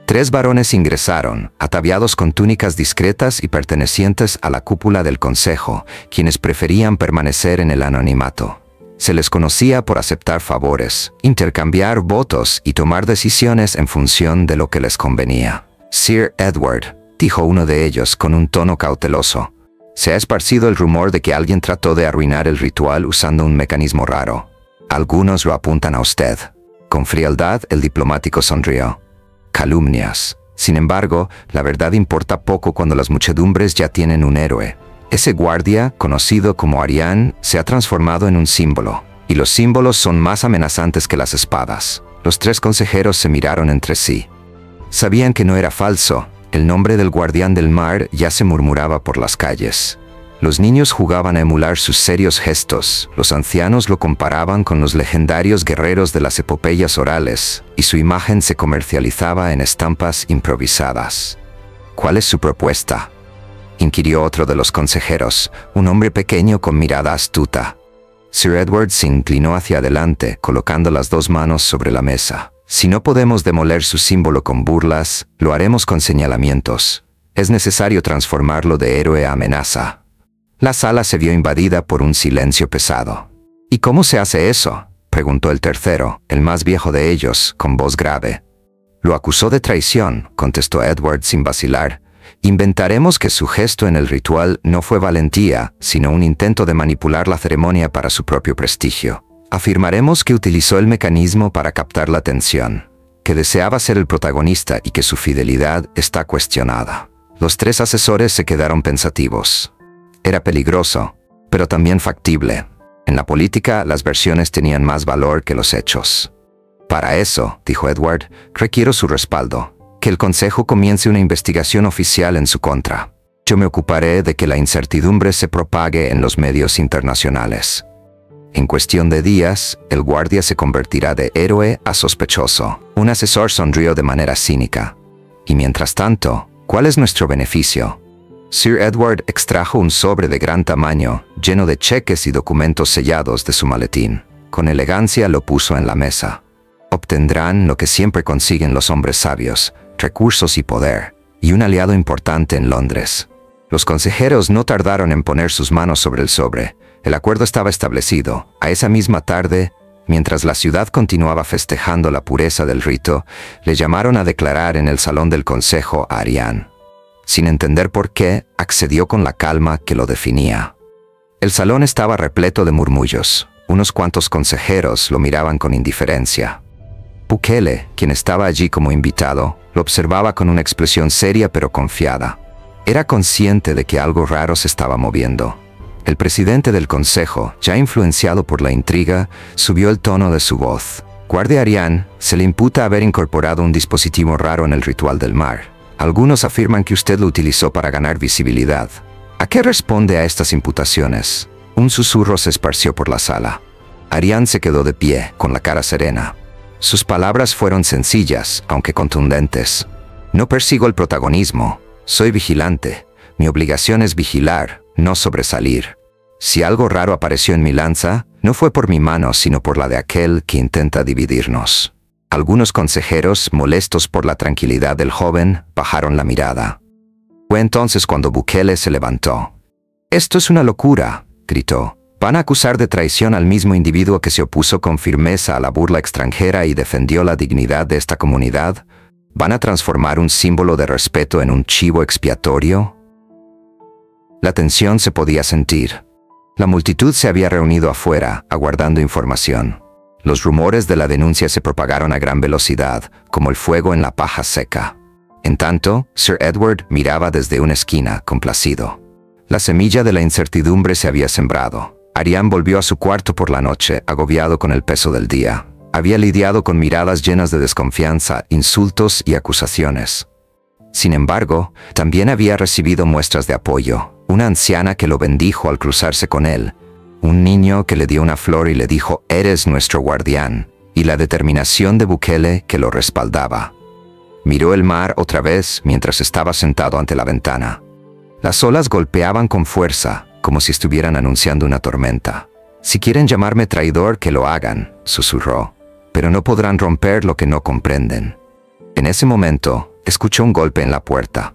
3 varones ingresaron, ataviados con túnicas discretas y pertenecientes a la cúpula del consejo, quienes preferían permanecer en el anonimato. Se les conocía por aceptar favores, intercambiar votos y tomar decisiones en función de lo que les convenía. «Sir Edward», dijo uno de ellos con un tono cauteloso, «se ha esparcido el rumor de que alguien trató de arruinar el ritual usando un mecanismo raro. Algunos lo apuntan a usted». Con frialdad, el diplomático sonrió. «Calumnias. Sin embargo, la verdad importa poco cuando las muchedumbres ya tienen un héroe. Ese guardia, conocido como Ariane, se ha transformado en un símbolo, y los símbolos son más amenazantes que las espadas». Los 3 consejeros se miraron entre sí. Sabían que no era falso. El nombre del guardián del mar ya se murmuraba por las calles. Los niños jugaban a emular sus serios gestos, los ancianos lo comparaban con los legendarios guerreros de las epopeyas orales, y su imagen se comercializaba en estampas improvisadas. «¿Cuál es su propuesta?», inquirió otro de los consejeros, un hombre pequeño con mirada astuta. Sir Edward se inclinó hacia adelante, colocando las 2 manos sobre la mesa. «Si no podemos demoler su símbolo con burlas, lo haremos con señalamientos. Es necesario transformarlo de héroe a amenaza». La sala se vio invadida por un silencio pesado. «¿Y cómo se hace eso?», preguntó el tercero, el más viejo de ellos, con voz grave. «Lo acusó de traición», contestó Edward sin vacilar. «Inventaremos que su gesto en el ritual no fue valentía, sino un intento de manipular la ceremonia para su propio prestigio. Afirmaremos que utilizó el mecanismo para captar la atención, que deseaba ser el protagonista y que su fidelidad está cuestionada». Los 3 asesores se quedaron pensativos. Era peligroso, pero también factible. En la política, las versiones tenían más valor que los hechos. «Para eso», dijo Edward, «requiero su respaldo. Que el Consejo comience una investigación oficial en su contra. Yo me ocuparé de que la incertidumbre se propague en los medios internacionales». En cuestión de días, el guardia se convertirá de héroe a sospechoso. Un asesor sonrió de manera cínica. «Y mientras tanto, ¿cuál es nuestro beneficio?». Sir Edward extrajo un sobre de gran tamaño, lleno de cheques y documentos sellados de su maletín. Con elegancia lo puso en la mesa. «Obtendrán lo que siempre consiguen los hombres sabios, recursos y poder, y un aliado importante en Londres». Los consejeros no tardaron en poner sus manos sobre el sobre. El acuerdo estaba establecido. A esa misma tarde, mientras la ciudad continuaba festejando la pureza del rito, le llamaron a declarar en el salón del consejo a Ariane. Sin entender por qué, accedió con la calma que lo definía. El salón estaba repleto de murmullos. Unos cuantos consejeros lo miraban con indiferencia. Bukele, quien estaba allí como invitado, lo observaba con una expresión seria pero confiada. Era consciente de que algo raro se estaba moviendo. El presidente del consejo, ya influenciado por la intriga, subió el tono de su voz. «Guardia Ariane, se le imputa haber incorporado un dispositivo raro en el ritual del mar. Algunos afirman que usted lo utilizó para ganar visibilidad. ¿A qué responde a estas imputaciones?». Un susurro se esparció por la sala. Ariane se quedó de pie, con la cara serena. Sus palabras fueron sencillas, aunque contundentes. «No persigo el protagonismo. Soy vigilante. Mi obligación es vigilar, no sobresalir. Si algo raro apareció en mi lanza, no fue por mi mano, sino por la de aquel que intenta dividirnos». Algunos consejeros, molestos por la tranquilidad del joven, bajaron la mirada. Fue entonces cuando Bukele se levantó. «Esto es una locura», gritó. «¿Van a acusar de traición al mismo individuo que se opuso con firmeza a la burla extranjera y defendió la dignidad de esta comunidad? ¿Van a transformar un símbolo de respeto en un chivo expiatorio?». La tensión se podía sentir. La multitud se había reunido afuera, aguardando información. Los rumores de la denuncia se propagaron a gran velocidad, como el fuego en la paja seca. En tanto, Sir Edward miraba desde una esquina, complacido. La semilla de la incertidumbre se había sembrado. Ariane volvió a su cuarto por la noche, agobiado con el peso del día. Había lidiado con miradas llenas de desconfianza, insultos y acusaciones. Sin embargo, también había recibido muestras de apoyo. Una anciana que lo bendijo al cruzarse con él. Un niño que le dio una flor y le dijo «Eres nuestro guardián», y la determinación de Bukele que lo respaldaba. Miró el mar otra vez mientras estaba sentado ante la ventana. Las olas golpeaban con fuerza, como si estuvieran anunciando una tormenta. «Si quieren llamarme traidor, que lo hagan», susurró, «pero no podrán romper lo que no comprenden». En ese momento, escuchó un golpe en la puerta.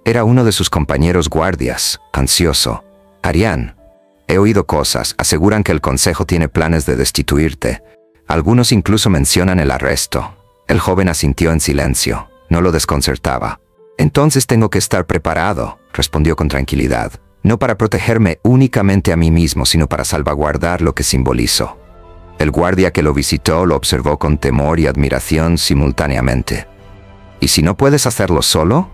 Era uno de sus compañeros guardias, ansioso. «Ariane, he oído cosas, aseguran que el Consejo tiene planes de destituirte. Algunos incluso mencionan el arresto». El joven asintió en silencio. No lo desconcertaba. «Entonces tengo que estar preparado», respondió con tranquilidad. «No para protegerme únicamente a mí mismo, sino para salvaguardar lo que simbolizo». El guardia que lo visitó lo observó con temor y admiración simultáneamente. «¿Y si no puedes hacerlo solo?»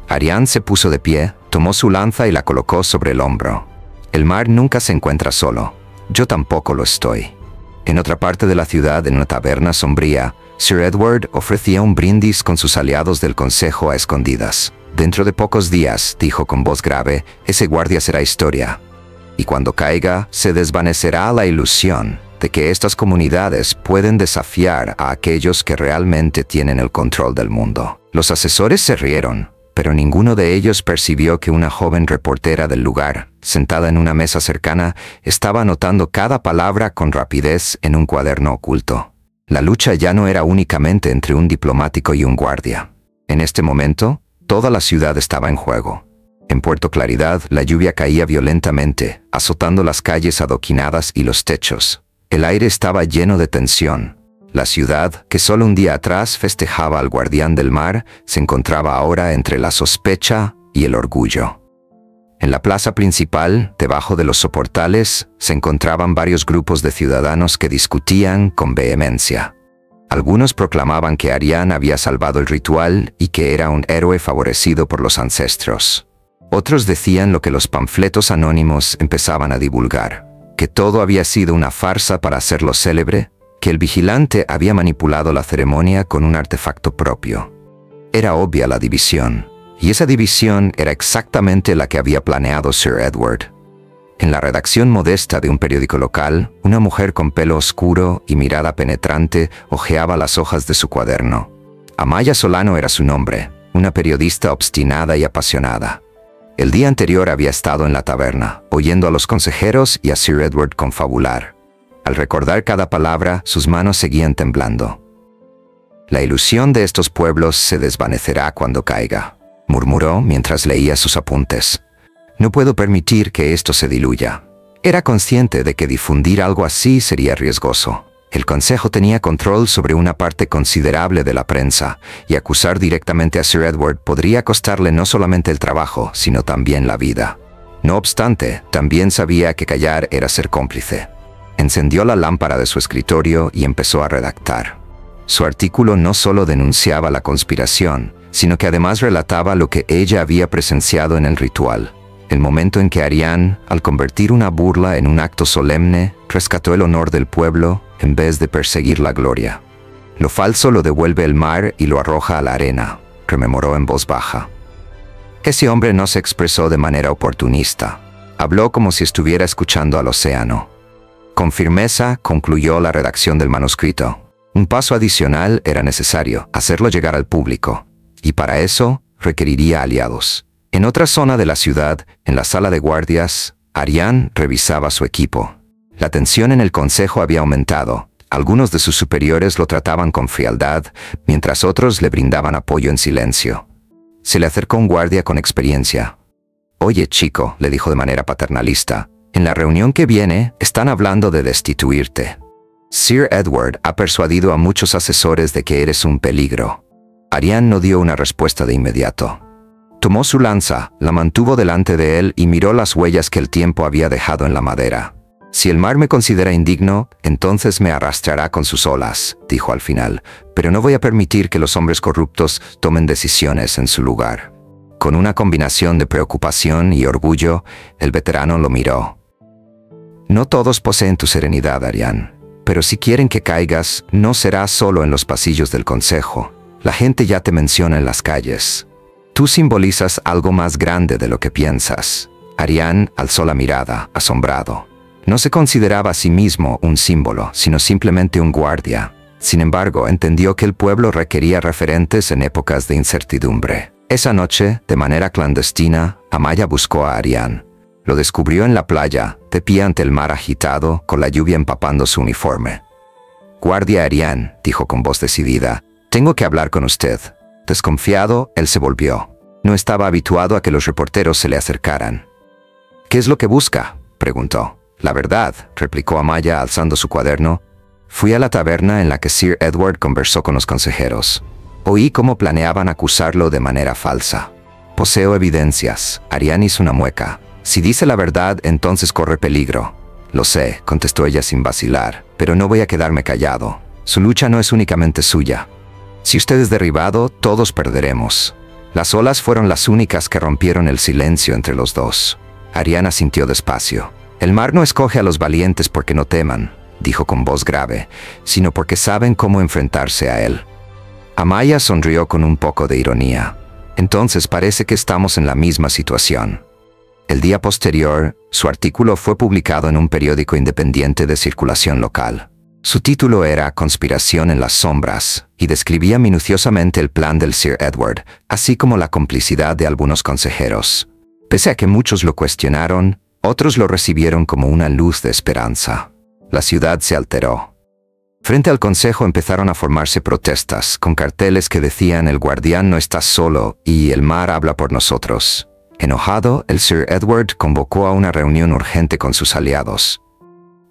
Ariane se puso de pie, tomó su lanza y la colocó sobre el hombro. «El mar nunca se encuentra solo. Yo tampoco lo estoy». En otra parte de la ciudad, en una taberna sombría, Sir Edward ofrecía un brindis con sus aliados del Consejo a escondidas. «Dentro de pocos días», dijo con voz grave, «ese guardia será historia. Y cuando caiga, se desvanecerá la ilusión de que estas comunidades pueden desafiar a aquellos que realmente tienen el control del mundo». Los asesores se rieron, pero ninguno de ellos percibió que una joven reportera del lugar, sentada en una mesa cercana, estaba anotando cada palabra con rapidez en un cuaderno oculto. La lucha ya no era únicamente entre un diplomático y un guardia. En este momento, toda la ciudad estaba en juego. En Puerto Claridad, la lluvia caía violentamente, azotando las calles adoquinadas y los techos. El aire estaba lleno de tensión. La ciudad, que solo un día atrás festejaba al guardián del mar, se encontraba ahora entre la sospecha y el orgullo. En la plaza principal, debajo de los soportales, se encontraban varios grupos de ciudadanos que discutían con vehemencia. Algunos proclamaban que Ariane había salvado el ritual y que era un héroe favorecido por los ancestros. Otros decían lo que los panfletos anónimos empezaban a divulgar, que todo había sido una farsa para hacerlo célebre, que el vigilante había manipulado la ceremonia con un artefacto propio. Era obvia la división, y esa división era exactamente la que había planeado Sir Edward. En la redacción modesta de un periódico local, una mujer con pelo oscuro y mirada penetrante hojeaba las hojas de su cuaderno. Amaya Solano era su nombre, una periodista obstinada y apasionada. El día anterior había estado en la taberna, oyendo a los consejeros y a Sir Edward confabular. Al recordar cada palabra, sus manos seguían temblando. «La ilusión de estos pueblos se desvanecerá cuando caiga», murmuró mientras leía sus apuntes. «No puedo permitir que esto se diluya». Era consciente de que difundir algo así sería riesgoso. El Consejo tenía control sobre una parte considerable de la prensa, y acusar directamente a Sir Edward podría costarle no solamente el trabajo, sino también la vida. No obstante, también sabía que callar era ser cómplice. Encendió la lámpara de su escritorio y empezó a redactar. Su artículo no solo denunciaba la conspiración, sino que además relataba lo que ella había presenciado en el ritual. El momento en que Ariane, al convertir una burla en un acto solemne, rescató el honor del pueblo en vez de perseguir la gloria. «Lo falso lo devuelve el mar y lo arroja a la arena», rememoró en voz baja. Ese hombre no se expresó de manera oportunista. Habló como si estuviera escuchando al océano. Con firmeza concluyó la redacción del manuscrito. Un paso adicional era necesario, hacerlo llegar al público, y para eso requeriría aliados. En otra zona de la ciudad, en la sala de guardias, Ariane revisaba su equipo. La tensión en el Consejo había aumentado. Algunos de sus superiores lo trataban con frialdad, mientras otros le brindaban apoyo en silencio. Se le acercó un guardia con experiencia. «Oye, chico», le dijo de manera paternalista, «en la reunión que viene están hablando de destituirte. Sir Edward ha persuadido a muchos asesores de que eres un peligro». Ariane no dio una respuesta de inmediato. Tomó su lanza, la mantuvo delante de él y miró las huellas que el tiempo había dejado en la madera. «Si el mar me considera indigno, entonces me arrastrará con sus olas», dijo al final, «pero no voy a permitir que los hombres corruptos tomen decisiones en su lugar». Con una combinación de preocupación y orgullo, el veterano lo miró. «No todos poseen tu serenidad, Ariane, pero si quieren que caigas, no será solo en los pasillos del Consejo. La gente ya te menciona en las calles. Tú simbolizas algo más grande de lo que piensas». Ariane alzó la mirada, asombrado. No se consideraba a sí mismo un símbolo, sino simplemente un guardia. Sin embargo, entendió que el pueblo requería referentes en épocas de incertidumbre. Esa noche, de manera clandestina, Amaya buscó a Arián. Lo descubrió en la playa, de pie ante el mar agitado, con la lluvia empapando su uniforme. «Guardia Arián», dijo con voz decidida, «tengo que hablar con usted». Desconfiado, él se volvió. No estaba habituado a que los reporteros se le acercaran. «¿Qué es lo que busca?», preguntó. «La verdad», replicó Amaya alzando su cuaderno. «Fui a la taberna en la que Sir Edward conversó con los consejeros. Oí cómo planeaban acusarlo de manera falsa. Poseo evidencias». Arián hizo una mueca. «Si dice la verdad, entonces corre peligro». «Lo sé», contestó ella sin vacilar, «pero no voy a quedarme callado. Su lucha no es únicamente suya. Si usted es derribado, todos perderemos». Las olas fueron las únicas que rompieron el silencio entre los dos. Arián asintió despacio. «El mar no escoge a los valientes porque no teman», dijo con voz grave, «sino porque saben cómo enfrentarse a él». Amaya sonrió con un poco de ironía. «Entonces parece que estamos en la misma situación». El día posterior, su artículo fue publicado en un periódico independiente de circulación local. Su título era «Conspiración en las sombras» y describía minuciosamente el plan del Sir Edward, así como la complicidad de algunos consejeros. Pese a que muchos lo cuestionaron, otros lo recibieron como una luz de esperanza. La ciudad se alteró. Frente al consejo empezaron a formarse protestas, con carteles que decían «El guardián no está solo» y «El mar habla por nosotros». Enojado, el Sir Edward convocó a una reunión urgente con sus aliados.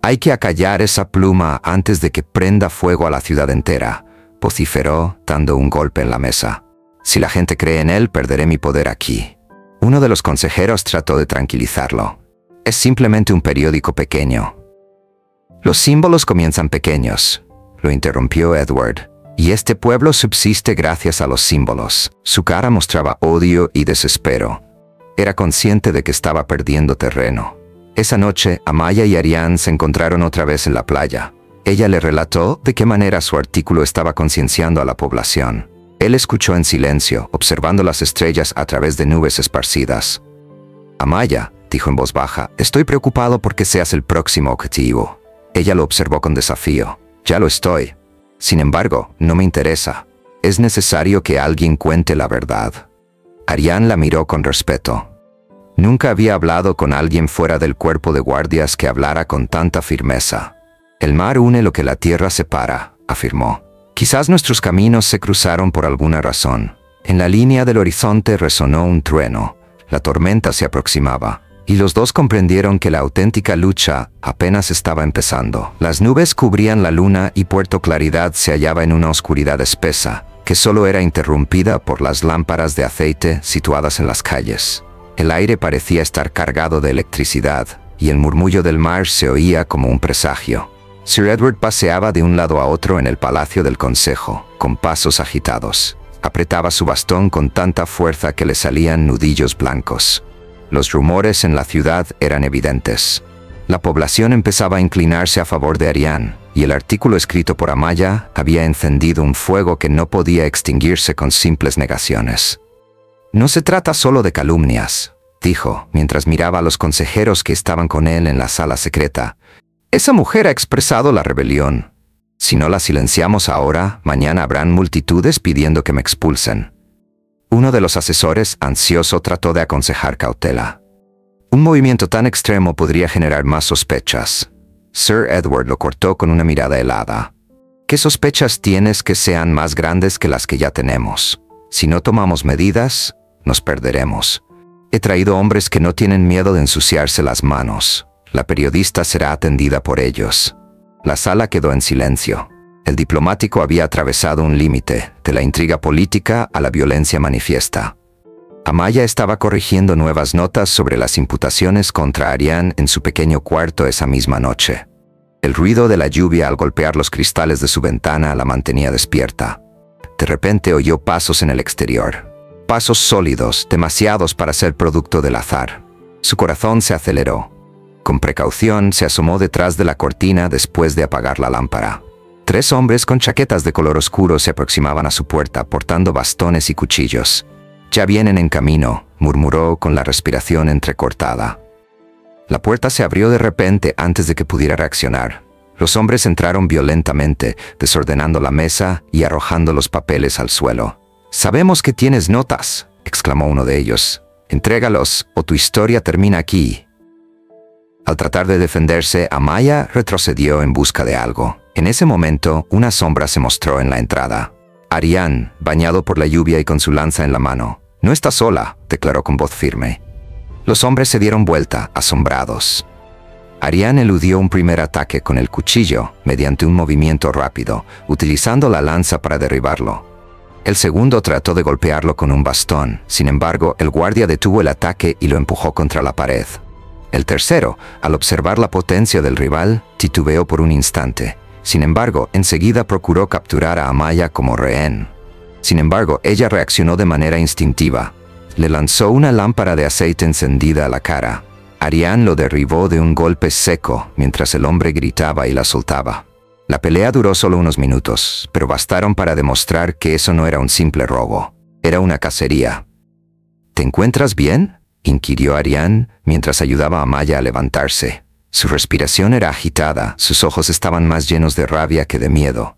«Hay que acallar esa pluma antes de que prenda fuego a la ciudad entera», vociferó, dando un golpe en la mesa. «Si la gente cree en él, perderé mi poder aquí». Uno de los consejeros trató de tranquilizarlo. «Es simplemente un periódico pequeño». «Los símbolos comienzan pequeños», lo interrumpió Edward. «Y este pueblo subsiste gracias a los símbolos». Su cara mostraba odio y desespero. Era consciente de que estaba perdiendo terreno. Esa noche, Amaya y Arián se encontraron otra vez en la playa. Ella le relató de qué manera su artículo estaba concienciando a la población. Él escuchó en silencio, observando las estrellas a través de nubes esparcidas. «Amaya», dijo en voz baja, «estoy preocupado porque seas el próximo objetivo». Ella lo observó con desafío. «Ya lo estoy. Sin embargo, no me interesa. Es necesario que alguien cuente la verdad». Arián la miró con respeto. Nunca había hablado con alguien fuera del cuerpo de guardias que hablara con tanta firmeza. «El mar une lo que la tierra separa», afirmó. «Quizás nuestros caminos se cruzaron por alguna razón». En la línea del horizonte resonó un trueno. La tormenta se aproximaba, y los dos comprendieron que la auténtica lucha apenas estaba empezando. Las nubes cubrían la luna y Puerto Claridad se hallaba en una oscuridad espesa, que solo era interrumpida por las lámparas de aceite situadas en las calles. El aire parecía estar cargado de electricidad, y el murmullo del mar se oía como un presagio. Sir Edward paseaba de un lado a otro en el palacio del consejo, con pasos agitados. Apretaba su bastón con tanta fuerza que le salían nudillos blancos. Los rumores en la ciudad eran evidentes. La población empezaba a inclinarse a favor de Arián, y el artículo escrito por Amaya había encendido un fuego que no podía extinguirse con simples negaciones. «No se trata solo de calumnias», dijo, mientras miraba a los consejeros que estaban con él en la sala secreta. «Esa mujer ha expresado la rebelión. Si no la silenciamos ahora, mañana habrán multitudes pidiendo que me expulsen». Uno de los asesores, ansioso, trató de aconsejar cautela. «Un movimiento tan extremo podría generar más sospechas». Sir Edward lo cortó con una mirada helada. «¿Qué sospechas tienes que sean más grandes que las que ya tenemos? Si no tomamos medidas, nos perderemos. He traído hombres que no tienen miedo de ensuciarse las manos. La periodista será atendida por ellos». La sala quedó en silencio. El diplomático había atravesado un límite, de la intriga política a la violencia manifiesta. Amaya estaba corrigiendo nuevas notas sobre las imputaciones contra Arián en su pequeño cuarto esa misma noche. El ruido de la lluvia al golpear los cristales de su ventana la mantenía despierta. De repente oyó pasos en el exterior. Pasos sólidos, demasiados para ser producto del azar. Su corazón se aceleró. Con precaución se asomó detrás de la cortina después de apagar la lámpara. 3 hombres con chaquetas de color oscuro se aproximaban a su puerta portando bastones y cuchillos. «Ya vienen en camino», murmuró con la respiración entrecortada. La puerta se abrió de repente antes de que pudiera reaccionar. Los hombres entraron violentamente, desordenando la mesa y arrojando los papeles al suelo. «Sabemos que tienes notas», exclamó uno de ellos. «Entrégalos, o tu historia termina aquí». Al tratar de defenderse, Amaya retrocedió en busca de algo. En ese momento, una sombra se mostró en la entrada. Arián, bañado por la lluvia y con su lanza en la mano. «No está sola», declaró con voz firme. Los hombres se dieron vuelta, asombrados. Arián eludió un primer ataque con el cuchillo, mediante un movimiento rápido, utilizando la lanza para derribarlo. El segundo trató de golpearlo con un bastón. Sin embargo, el guardia detuvo el ataque y lo empujó contra la pared. El tercero, al observar la potencia del rival, titubeó por un instante. Sin embargo, enseguida procuró capturar a Amaya como rehén. Sin embargo, ella reaccionó de manera instintiva. Le lanzó una lámpara de aceite encendida a la cara. Arián lo derribó de un golpe seco mientras el hombre gritaba y la soltaba. La pelea duró solo unos minutos, pero bastaron para demostrar que eso no era un simple robo. Era una cacería. «¿Te encuentras bien?», inquirió Arián mientras ayudaba a Amaya a levantarse. Su respiración era agitada, sus ojos estaban más llenos de rabia que de miedo.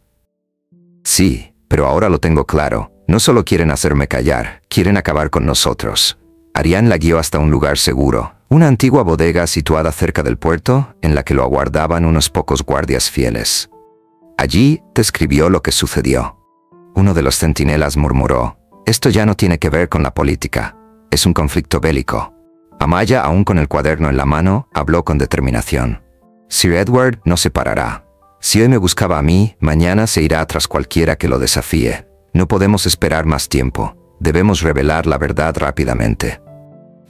«Sí, pero ahora lo tengo claro. No solo quieren hacerme callar, quieren acabar con nosotros». Arián la guió hasta un lugar seguro, una antigua bodega situada cerca del puerto, en la que lo aguardaban unos pocos guardias fieles. Allí describió lo que sucedió. Uno de los centinelas murmuró: «Esto ya no tiene que ver con la política. Es un conflicto bélico». Amaya, aún con el cuaderno en la mano, habló con determinación. «Sir Edward no se parará. Si hoy me buscaba a mí, mañana se irá tras cualquiera que lo desafíe. No podemos esperar más tiempo. Debemos revelar la verdad rápidamente».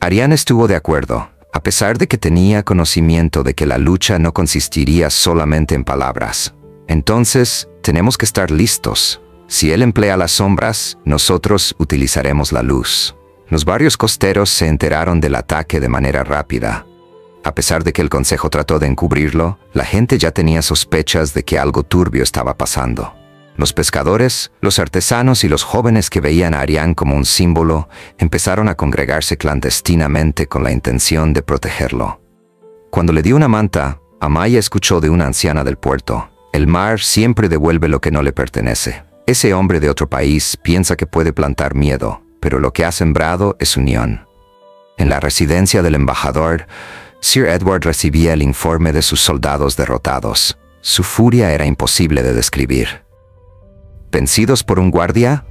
Arián estuvo de acuerdo, a pesar de que tenía conocimiento de que la lucha no consistiría solamente en palabras. «Entonces, tenemos que estar listos. Si él emplea las sombras, nosotros utilizaremos la luz». Los barrios costeros se enteraron del ataque de manera rápida. A pesar de que el consejo trató de encubrirlo, la gente ya tenía sospechas de que algo turbio estaba pasando. Los pescadores, los artesanos y los jóvenes que veían a Arián como un símbolo empezaron a congregarse clandestinamente con la intención de protegerlo. Cuando le dio una manta, Amaya escuchó de una anciana del puerto: «El mar siempre devuelve lo que no le pertenece. Ese hombre de otro país piensa que puede plantar miedo, pero lo que ha sembrado es unión». En la residencia del embajador, Sir Edward recibía el informe de sus soldados derrotados. Su furia era imposible de describir. «¿Vencidos por un guardia?».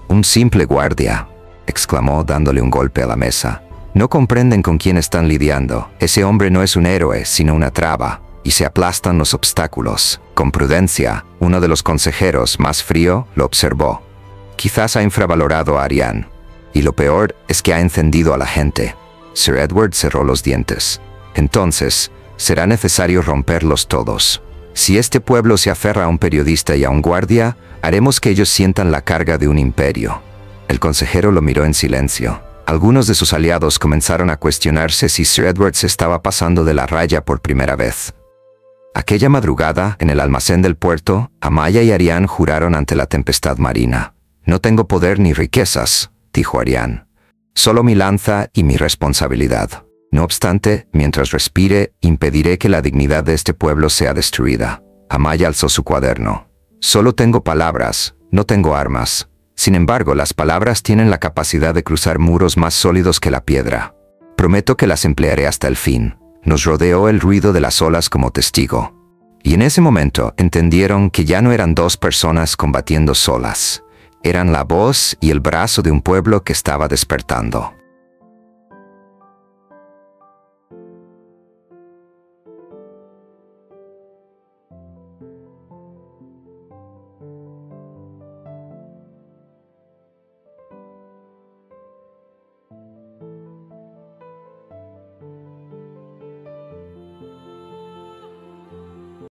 «Un simple guardia», exclamó dándole un golpe a la mesa. «No comprenden con quién están lidiando. Ese hombre no es un héroe, sino una traba, y se aplastan los obstáculos». Con prudencia, uno de los consejeros, más frío, lo observó. «Quizás ha infravalorado a Arián. Y lo peor es que ha encendido a la gente». Sir Edward cerró los dientes. «Entonces, será necesario romperlos todos. Si este pueblo se aferra a un periodista y a un guardia, haremos que ellos sientan la carga de un imperio». El consejero lo miró en silencio. Algunos de sus aliados comenzaron a cuestionarse si Sir Edward se estaba pasando de la raya por primera vez. Aquella madrugada, en el almacén del puerto, Amaya y Arián juraron ante la tempestad marina. «No tengo poder ni riquezas», dijo Arián. «Solo mi lanza y mi responsabilidad. No obstante, mientras respire, impediré que la dignidad de este pueblo sea destruida». Amaya alzó su cuaderno. «Solo tengo palabras, no tengo armas. Sin embargo, las palabras tienen la capacidad de cruzar muros más sólidos que la piedra. Prometo que las emplearé hasta el fin». Nos rodeó el ruido de las olas como testigo. Y en ese momento entendieron que ya no eran dos personas combatiendo solas. Eran la voz y el brazo de un pueblo que estaba despertando.